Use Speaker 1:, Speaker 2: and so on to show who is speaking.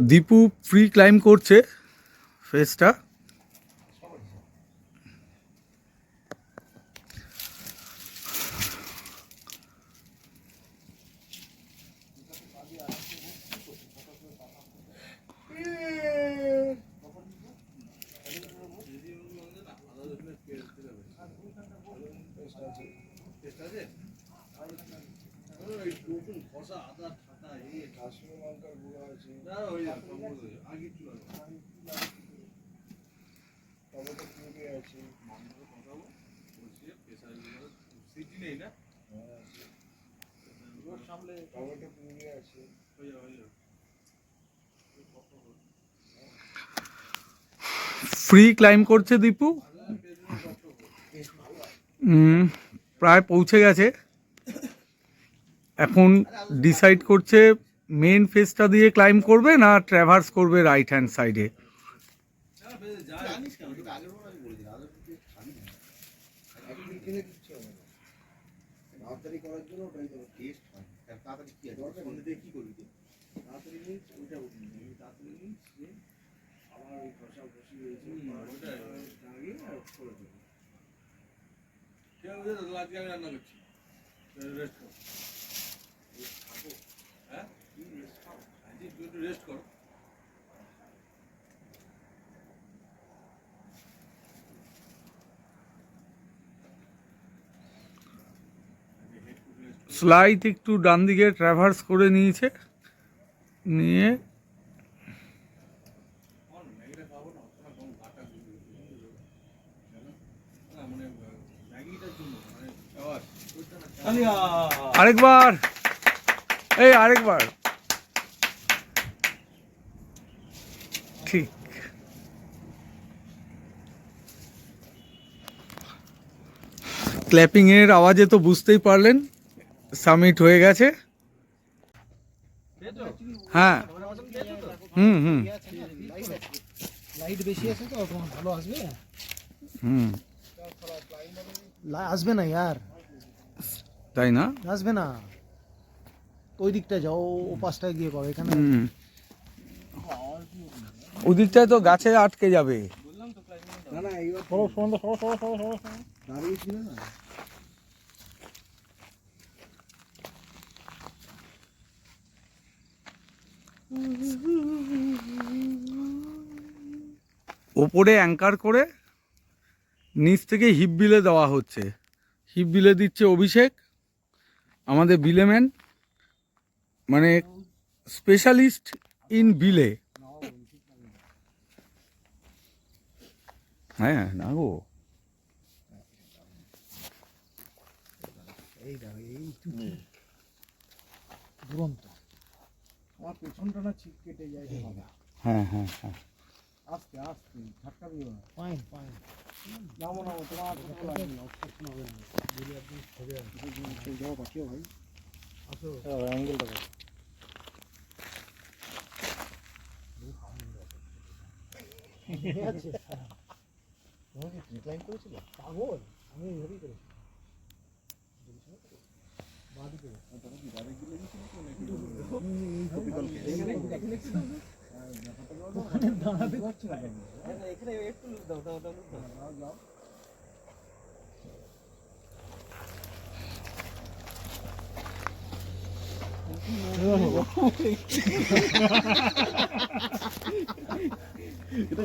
Speaker 1: Dipu free climb করছে ফেসটা। Free climb করছে দীপু, প্রায় পৌঁছে গেছে। এখন ডিসাইড করছে মেন ফেসটা দিয়ে ক্লাইম্ব করবে না ট্র্যাভার্স করবে রাইট হ্যান্ড সাইডে। স্লাইড একটু ডান দিকে ট্র্যাভার্স করে নিয়েছে, নিয়ে আরেকবার, এই আরেকবার, ঠিক। ক্ল্যাপিং এর আওয়াজে তো বুঝতেই পারলেন সামিট হয়ে গেছে। হ্যাঁ,
Speaker 2: লাইট বেশি আছে তো ভালো আসবে। আসবে না यार,
Speaker 1: তাই না?
Speaker 2: আসবে না, ওই দিকটা যাও, ও পাশটায় গিয়ে করো। এখানে
Speaker 1: ওই দিকটায় তো গাছে আটকে যাবে।
Speaker 2: না না, এইবার সরো সরো সরো সরো সরো দাঁড়িয়ে ছিল না।
Speaker 1: ওপরে অ্যাঙ্কার করে নিচ থেকে হিপ বিলে দেওয়া হচ্ছে। হিপ বিলে দিচ্ছে অভিষেক, আমাদের বিলেম্যান, মানে স্পেশালিস্ট ইন বিলে। হ্যাঁ না গো,
Speaker 2: এই দাও, এই দুরন্ত আমার পেছনটা না ছিপ কেটে যায়।
Speaker 1: হ্যাঁ হ্যাঁ হ্যাঁ,
Speaker 2: আস্তে আস্তে ধাক্কা দিও না। ফাইন ফাইন, নামো নামো, তোমার কথা লাগবে না, অবস্ট্রাকশন হবে না। বলি আপনি হবে আছে যাও বাকিও ভাই, আসো অ্যাঙ্গেলটা দাও। তুমি কি ট্রিটলাইন করেছিলে? পাগল, আমি এইভাবেই করেছি। বাদি করে তোমরা কি বাদি গিলে দিছিলে তো নাকি দাঁড়াতে পারছি না। এখানে একটু লুজ দাও, দাও দাও দাও যাও। এটা